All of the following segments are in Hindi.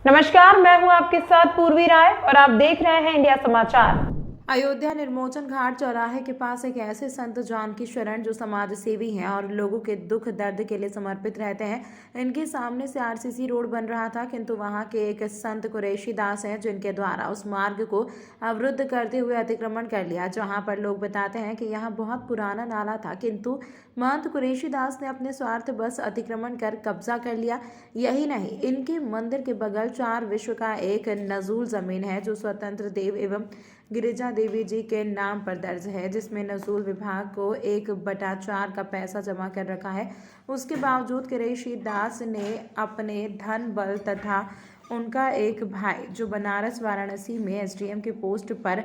नमस्कार, मैं हूं आपके साथ पूर्वी राय और आप देख रहे हैं इंडिया समाचार। अयोध्या निर्मोचन घाट चौराहे के पास एक ऐसे संत जानकी शरण जो समाज सेवी हैं और लोगों के दुख दर्द के लिए समर्पित रहते हैं। इनके सामने से आरसीसी रोड बन रहा था, किंतु वहां के एक संत कुरैशी दास हैं जिनके द्वारा उस मार्ग को अवरुद्ध करते हुए अतिक्रमण कर लिया। जहां पर लोग बताते हैं कि यहाँ बहुत पुराना नाला था, किंतु महंत कुरैशी दास ने अपने स्वार्थ बस अतिक्रमण कर कब्जा कर लिया। यही नहीं, इनके मंदिर के बगल 4 विश्व का एक नजूल जमीन है जो स्वतंत्र देव एवं गिरिजा देवी जी के नाम पर दर्ज है, जिसमें नजूल विभाग को 1/4 का पैसा जमा कर रखा है। उसके बावजूद कुरैशी दास ने अपने धन बल तथा उनका एक भाई जो बनारस वाराणसी में एसडीएम के पोस्ट पर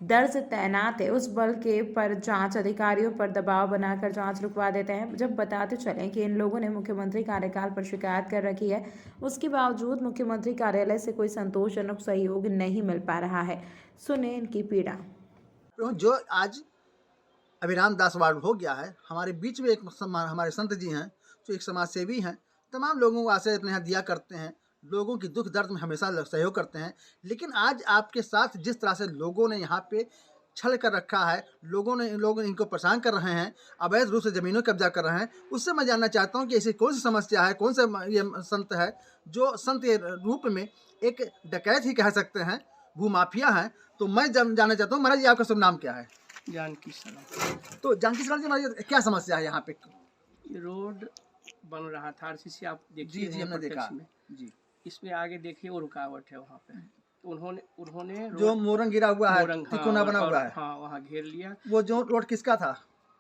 दर्ज तैनात है, उस बल के पर जांच अधिकारियों पर दबाव बनाकर जांच रुकवा देते हैं। जब बताते चलें कि इन लोगों ने मुख्यमंत्री कार्यकाल पर शिकायत कर रखी है, उसके बावजूद मुख्यमंत्री कार्यालय से कोई संतोषजनक सहयोग नहीं मिल पा रहा है। सुने इनकी पीड़ा। जो आज अभिराम दास वार्ड हो गया है, हमारे बीच में एक हमारे संत जी हैं जो एक समाज सेवी हैं, तमाम लोगों को आश्रय अपने यहाँ दिया करते हैं, लोगों की दुख दर्द में हमेशा सहयोग करते हैं। लेकिन आज आपके साथ जिस तरह से लोगों ने यहाँ पे छल कर रखा है, लोग इनको परेशान कर रहे हैं, अवैध रूप से ज़मीनों कब्जा कर रहे हैं, उससे मैं जानना चाहता हूँ कि ऐसी कौन सी समस्या है, कौन सा ये संत है जो संत के रूप में एक डकैत ही कह सकते हैं, भूमाफिया हैं। तो मैं जानना चाहता हूँ, महाराज जी आपका शुभ नाम क्या है? जानकी शरण। तो जानकी शरण जी, महाराज क्या समस्या है यहाँ पे? ये रोड बन रहा था आरसीसी, आप देखिए। जी हमने देखा जी। इसमें आगे देखिए वो रुकावट है वहाँ पे, तो उन्होंने जो मोरंग गिरा हुआ है, तिकोना बना हुआ है, हाँ वहाँ घेर लिया। वो जो रोड किसका था?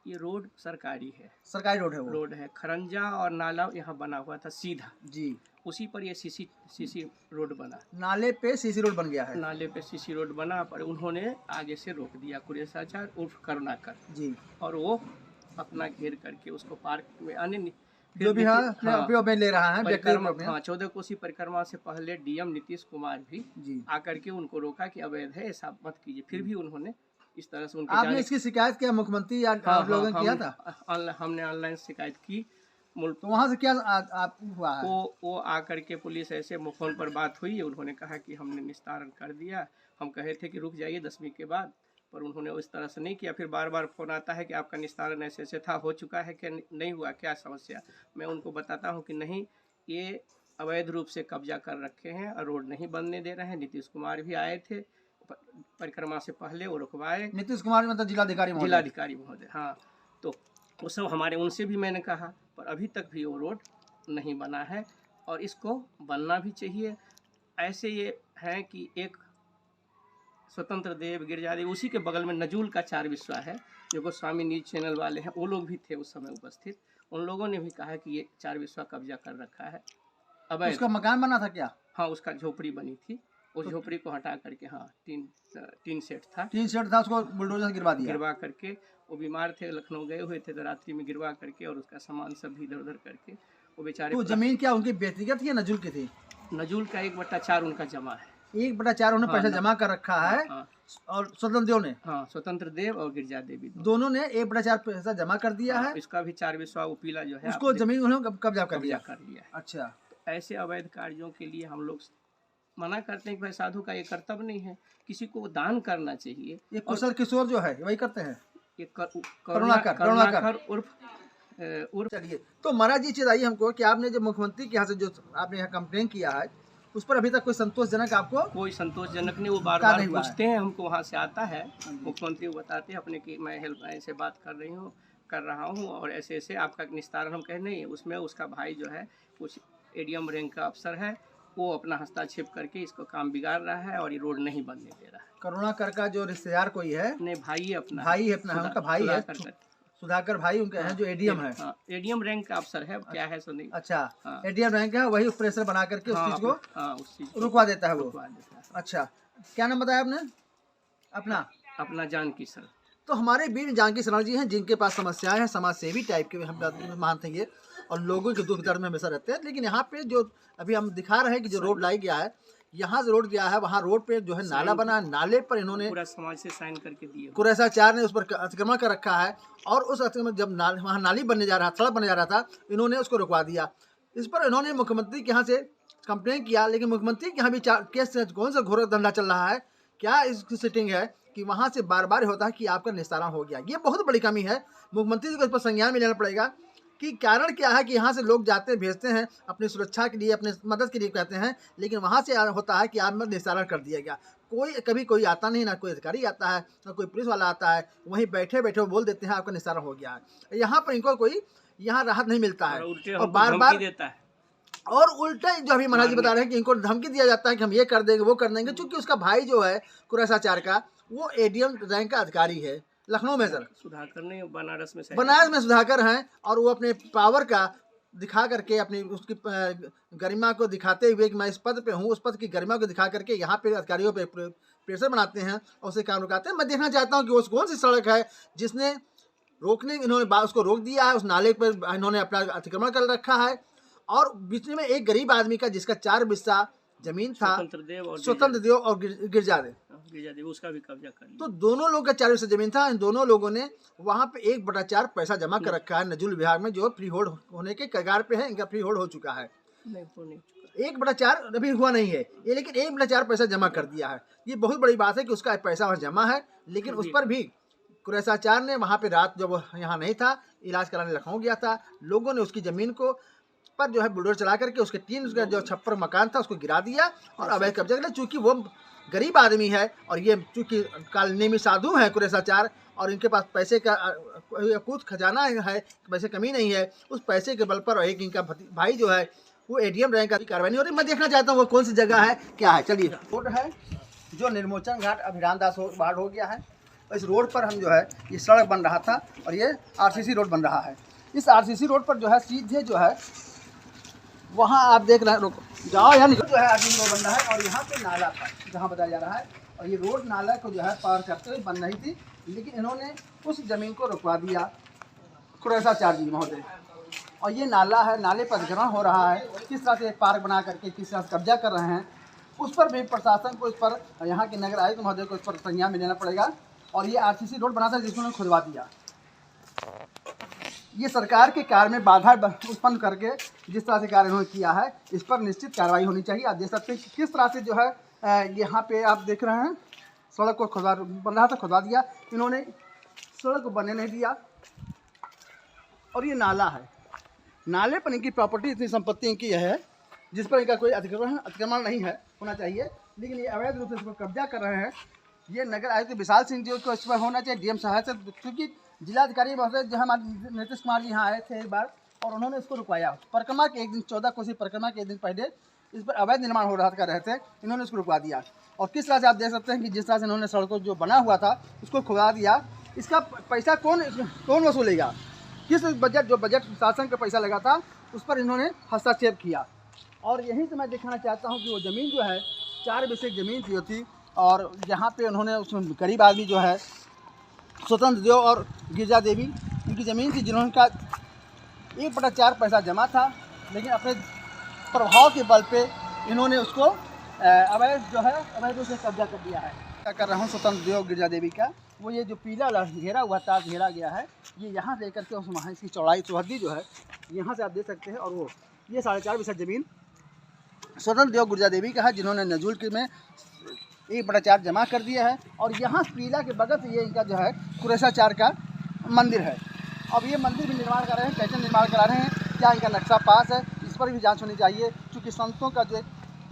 ये रोड सरकारी है, सरकारी रोड है वो। रोड है खरंजा और नाला यहाँ बना हुआ था सीधा जी, उसी पर ये सीसी रोड बना। नाले पे सीसी रोड बन गया है। नाले पे सीसी रोड बना, पर उन्होंने आगे से रोक दिया कुरैशाचार उर्फ करुणाकर जी, और वो अपना घेर करके उसको पार्क में अन्य जो भी में ले रहा है परिक्रमा। हाँ, 14 कोसी परिक्रमा से पहले डीएम नीतीश कुमार भी जी आकर के उनको रोका कि अवैध है, ऐसा मत कीजिए। फिर भी उन्होंने इस तरह से उनके आपने इसकी शिकायत किया मुख्यमंत्री या आप लोगों ने किया था? हमने ऑनलाइन शिकायत की। तो वहाँ से क्या आप हुआ है? वो आकर के पुलिस ऐसे फोन पर बात हुई, उन्होंने कहा कि हमने निस्तारण कर दिया। हम कहे थे कि रुक जाइए 10वीं के बाद, पर उन्होंने उस तरह से नहीं किया। फिर बार बार फ़ोन आता है कि आपका निस्तारण ऐसे ऐसे था, हो चुका है कि नहीं हुआ, क्या समस्या? मैं उनको बताता हूँ कि नहीं, ये अवैध रूप से कब्जा कर रखे हैं और रोड नहीं बनने दे रहे हैं। नीतीश कुमार भी आए थे परिक्रमा से पहले, वो रुकवाए। नीतीश कुमार मतलब जिलाधिकारी महोदय, हाँ। तो वो सब हमारे, उनसे भी मैंने कहा, पर अभी तक भी वो रोड नहीं बना है और इसको बनना भी चाहिए। ऐसे ये है कि एक स्वतंत्र देव गिरिजा देवी, उसी के बगल में नजूल का 4 विश्वा है, जो गोस्वामी न्यूज चैनल वाले हैं, वो लोग भी थे उस समय उपस्थित। उन लोगों ने भी कहा कि ये 4 विश्वा कब्जा कर रखा है। अब उसका मकान बना था क्या? हाँ, उसका झोपड़ी बनी थी। उस झोपड़ी को हटा करके, हाँ, तीन सेट था, उसको बुलडोजर गिरवा करके। वो बीमार थे, लखनऊ गए हुए थे, तो रात्रि में गिरवा करके और उसका सामान सब भी इधर उधर करके वो बेचारे। तो जमीन क्या उनकी व्यक्तिगत थी या नजूल की थी? नजूल का 1/4 उनका जमा है। 1/4 उन्होंने पैसा जमा कर रखा है। हाँ, और स्वतंत्र देव ने, हाँ, स्वतंत्र देव और गिरिजा देवी दोनों ने 1/4 पैसा जमा कर दिया है। इसका भी 4 विश्वा वो पीला जो है, उसको जमीन उन्होंने कब्जा कर लिया है। अच्छा, तो ऐसे अवैध कार्यों के लिए हम लोग मना करते हैं कि भाई साधु का ये कर्तव्य नहीं है, किसी को दान करना चाहिए। ये कुशल किशोर जो है वही करते हैं, ये करुणाकर उर्फ। चलिए, तो महाराज जी चीज आई हमको कि आपने जो मुख्यमंत्री के यहाँ से जो आपने यहाँ कंप्लेन किया है, उस पर अभी तक कोई संतोषजनक आपको? कोई संतोषजनक नहीं। वो बार बार पूछते हैं हमको, वहाँ से आता है मुख्यमंत्री, वो बताते हैं अपने कि मैं हेल्पलाइन से बात कर रहा हूँ और ऐसे ऐसे आपका निस्तारण। हम कहे नहीं, उसमें उसका भाई जो है कुछ एडीएम रैंक का अफसर है, वो अपना हस्तक्षेप करके इसको काम बिगाड़ रहा है और ये रोड नहीं बनने दे रहा है। करुणाकर का जो रिश्तेदार कोई है? नहीं, भाई है अपना, उनका भाई है सुधाकर भाई, उनके हैं जो एडीएम है। एडीएम रैंक का अफसर है, क्या है सो नहीं। अच्छा, एडीएम रैंक है, वही प्रेशर बना करके उस चीज को रुकवा देता है वो। अच्छा, क्या नाम बताया आपने अपना? जानकी शरण। तो हमारे वीर जानकी शरण जी हैं, जिनके पास समस्याएं हैं, समाज सेवी टाइप के हम मानते हैं ये, और लोगों के दुख दर्द में हमेशा रहते हैं। लेकिन यहाँ पे जो अभी हम दिखा रहे हैं कि जो रोड लाई गया है, यहाँ से रोड गया है, वहाँ रोड पे जो है नाला बना है, नाले पर इन्होंने पूरा समाज से साइन करके दिए, कुरैशाचार ने उस पर अतिक्रमण कर रखा है। और उस अतिक्रमण जब वहाँ नाली बनने जा रहा, सड़क बनने जा रहा था, इन्होंने उसको रुकवा दिया। इस पर इन्होंने मुख्यमंत्री के यहाँ से कंप्लेन किया, लेकिन मुख्यमंत्री के यहाँ भी केस कौन सा घोर धंधा चल रहा है, क्या इसकी सेटिंग है कि वहाँ से बार बार होता है कि आपका निस्तारण हो गया। ये बहुत बड़ी कमी है। मुख्यमंत्री को इस पर संज्ञान में लेना पड़ेगा कि कारण क्या है कि यहाँ से लोग जाते हैं, भेजते हैं अपनी सुरक्षा के लिए, अपने मदद के लिए कहते हैं, लेकिन वहाँ से होता है कि आप निस्तारण कर दिया गया। कभी कोई आता नहीं, ना कोई अधिकारी आता है, ना कोई पुलिस वाला आता है, वहीं बैठे बैठे वो बोल देते हैं आपका निस्तारण हो गया है। यहाँ पर इनको कोई यहाँ राहत नहीं मिलता है और बार बार देता है। और उल्टा जो अभी महाराज जी बता रहे हैं कि इनको धमकी दिया जाता है कि हम ये कर देंगे, वो कर देंगे, क्योंकि उसका भाई जो है कुरैसाचार का, वो एडीएम रैंक का अधिकारी है लखनऊ में। सर सुधाकर ने बनारस में सुधाकर हैं, और वो अपने पावर का दिखा करके, अपनी उसकी गरिमा को दिखाते हुए कि मैं इस पद पे हूँ, उस पद की गरिमा को दिखा करके यहाँ पे अधिकारियों पे प्रेशर बनाते हैं और उसे काम रुकाते हैं। मैं देखना चाहता हूँ कि वो कौन सी सड़क है जिसने इन्होंने उसको रोक दिया है, उस नाले पर इन्होंने अपना अतिक्रमण कर रखा है, और बीच में एक गरीब आदमी का जिसका 4 बिस्सा जमीन था, स्वतंत्र देव और गिरजादेव, उसका भी कब्जा कर लिया। तो दोनों लोगों का 4 बिस्सा जमीन था। इन दोनों लोगों ने वहाँ पे 1/4 पैसा जमा कर रखा है नजूल विभाग में, जो फ्री होल्ड होने के कगार पे है। इनका फ्री होल्ड हो चुका है, 1/4 अभी हुआ नहीं है ये, लेकिन 1/4 पैसा जमा कर दिया है। ये बहुत बड़ी बात है कि उसका पैसा वहाँ जमा है, लेकिन उस पर भी कुरैसाचार ने वहाँ पे रात जब यहाँ नहीं था, इलाज कराने लखनऊ गया था, लोगों ने उसकी ज़मीन को पर जो है बुलडोजर चला करके उसके 3 जो छप्पर मकान था उसको गिरा दिया और अवैध कब्जा कर लिया। चूँकि वो गरीब आदमी है और ये चूँकि कालनेमी साधु हैं कुरैसाचार, और इनके पास पैसे का अकूत खजाना है, पैसे कमी नहीं है, उस पैसे के बल पर एक इनका भाई जो है वो एडीएम रैंक का कार्रवाई नहीं हो रही। मैं देखना चाहता हूँ वो कौन सी जगह है, क्या है। चलिए, रोड है जो निर्मोचन घाट अभिराम दास वार्ड हो गया है। इस रोड पर हम जो है ये सड़क बन रहा था और ये आरसीसी रोड बन रहा है। इस आरसीसी रोड पर जो है सीधे जो है वहाँ आप देख रहे हैं, रुको जाओ यहाँ निकल, जो है आरसीसी रोड बन रहा है, और यहाँ पे नाला था जहाँ बताया जा रहा है, और ये रोड नाला को जो है पार करते हुए बन रही थी, लेकिन इन्होंने उस ज़मीन को रुकवा दिया कुरैसाचार जी महोदय। और ये नाला है, नाले पर अतिक्रमण हो रहा है, किस तरह से पार्क बना करके किस तरह से कब्जा कर रहे हैं, उस पर भी प्रशासन को, इस पर यहाँ के नगर आयुक्त महोदय को इस पर संज्ञान में लेना पड़ेगा। और ये आरसीसी रोड बना था जिसको उन्होंने खुदवा दिया। ये सरकार के कार्य में बाधा उत्पन्न करके जिस तरह से कार्य इन्होंने किया है, इस पर निश्चित कार्रवाई होनी चाहिए। आप देख सकते हैं कि किस तरह से जो है यहाँ पे आप देख रहे हैं सड़क को बन रहा था, खुदवा दिया इन्होंने, सड़क को बनने नहीं दिया। और ये नाला है, नाले पर इनकी प्रॉपर्टी, इतनी संपत्ति इनकी है जिस पर इनका कोई अतिक्रमण नहीं है होना चाहिए, लेकिन ये अवैध रूप से इस पर कब्जा कर रहे हैं। ये नगर आयुक्त विशाल सिंह जी को इस पर होना चाहिए, डीएम सहायता, क्योंकि जिलाधिकारी महोदय जो हमारे नीतीश कुमार जी यहाँ आए थे एक बार और उन्होंने इसको रुकवाया। परिक्रमा के एक दिन 14 कोसी परिक्रमा के एक दिन पहले इस पर अवैध निर्माण हो रहा था रहते, इन्होंने इसको रुकवा दिया। और किस तरह से आप देख सकते हैं कि जिस तरह से इन्होंने सड़कों जो बना हुआ था उसको खुदा दिया। इसका पैसा कौन वसूलेगा? किस बजट, जो बजट शासन का पैसा लगा था उस पर इन्होंने हस्तक्षेप किया। और यहीं से मैं दिखाना चाहता हूँ कि वो ज़मीन जो है 4 बिस्से ज़मीन थी होती, और यहाँ पे उन्होंने उसमें गरीब आदमी जो है स्वतंत्र देव और गिरजा देवी, इनकी ज़मीन थी जिन्होंने का 1/4 पैसा जमा था, लेकिन अपने प्रभाव के बल पे इन्होंने उसको अवैध रूप से कब्जा कर दिया है। क्या कर रहा हूँ स्वतंत्र देव गिरजा देवी का, वो ये जो पीला घेरा हुआ था, घेरा गया है, ये यहाँ से लेकर के उस वहाँ इसकी चौड़ाई चौहद्दी जो है यहाँ से आप देख सकते हैं। और वो ये 4.5 बिस्सा ज़मीन स्वतंत्र देव गिरजा देवी का है, जिन्होंने नजूल के में 1/4 जमा कर दिया है। और यहाँ पीला के बगल से ये इनका जो है कुरैसाचार का मंदिर है। अब ये मंदिर भी निर्माण कर रहे हैं, कैसे निर्माण करा रहे हैं, क्या इनका नक्शा पास है, इस पर भी जांच होनी चाहिए। क्योंकि संतों का जो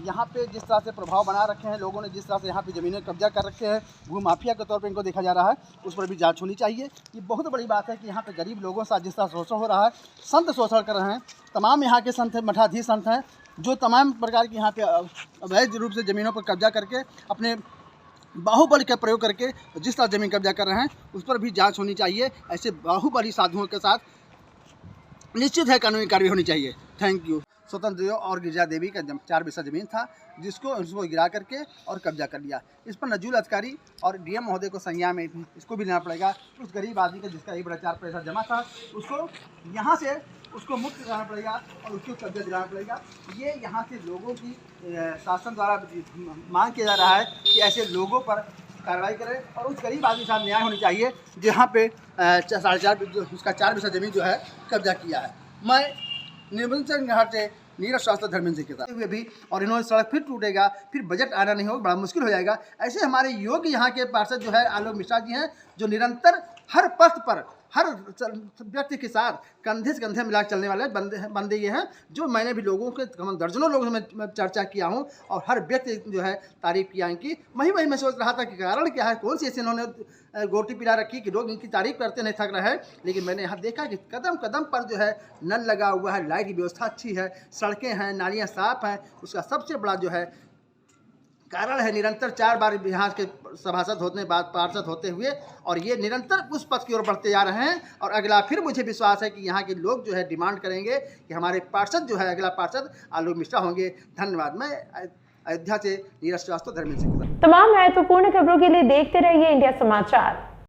यहाँ पे जिस तरह से प्रभाव बना रखे हैं, लोगों ने जिस तरह से यहाँ पे ज़मीनें कब्जा कर रखे हैं, भू माफिया के तौर पे इनको देखा जा रहा है, उस पर भी जांच होनी चाहिए। ये बहुत बड़ी बात है कि यहाँ पे गरीब लोगों से जिस तरह शोषण हो रहा है, संत शोषण कर रहे हैं। तमाम यहाँ के संत हैं, मठाधीश संत हैं, जो तमाम प्रकार की यहाँ पे अवैध रूप से ज़मीनों पर कब्जा करके अपने बाहुबल का प्रयोग करके जिस तरह ज़मीन कब्जा कर रहे हैं, उस पर भी जांच होनी चाहिए। ऐसे बाहुबली साधुओं के साथ निश्चित है कानूनी कार्रवाई होनी चाहिए। Thank you. स्वतंत्र देव और गिरजा देवी का 4 बिस्सा ज़मीन था, जिसको उसको गिरा करके और कब्जा कर लिया। इस पर नजूल अधिकारी और डीएम महोदय को संज्ञान में इसको भी लेना पड़ेगा। उस गरीब आदमी का जिसका 1/4 पैसा जमा था, उसको यहाँ से उसको मुक्त कराना पड़ेगा और उसको कब्जा दिलाना पड़ेगा। ये यहाँ के लोगों की शासन द्वारा मांग किया जा रहा है कि ऐसे लोगों पर कार्रवाई करें और उस गरीब आदमी के साथ न्याय होनी चाहिए जहाँ पे 4.5 उसका 4 बिस्सा ज़मीन जो है कब्जा किया है। मैं निर्मोचन घाट से नीरज श्रीवास्तव धर्मेंद्र जी के साथ हुए भी, और इन्होंने सड़क फिर टूटेगा, फिर बजट आना नहीं होगा, बड़ा मुश्किल हो जाएगा। ऐसे हमारे योग्य यहाँ के पार्षद जो है आलोक मिश्रा जी हैं, जो निरंतर हर पथ पर हर व्यक्ति के साथ कंधे से कंधे मिला चलने वाले बंदे ये हैं, जो मैंने भी लोगों के दर्जनों लोगों से मैं चर्चा किया हूँ, और हर व्यक्ति जो है तारीफ किया इनकी। वही मैं सोच रहा था कि कारण क्या है, कौन सी ऐसी इन्होंने गोटी पिला रखी कि लोग इनकी तारीफ करते नहीं थक रहे हैं। लेकिन मैंने यहाँ देखा कि कदम कदम पर जो है नल लगा हुआ है, लाइट की व्यवस्था अच्छी है, सड़कें हैं, नालियाँ साफ हैं। उसका सबसे बड़ा जो है कारण है निरंतर 4 बार यहाँ के सभासद होने बाद पार्षद होते हुए, और ये निरंतर उस पथ की ओर बढ़ते जा रहे हैं। और अगला फिर मुझे विश्वास है कि यहाँ के लोग जो है डिमांड करेंगे कि हमारे पार्षद जो है अगला पार्षद आलोक मिश्रा होंगे। धन्यवाद। मैं अयोध्या से नीरज श्रीवास्तव, धर्मेंद्र सिंह। तमाम महत्वपूर्ण खबरों के लिए देखते रहिए इंडिया समाचार।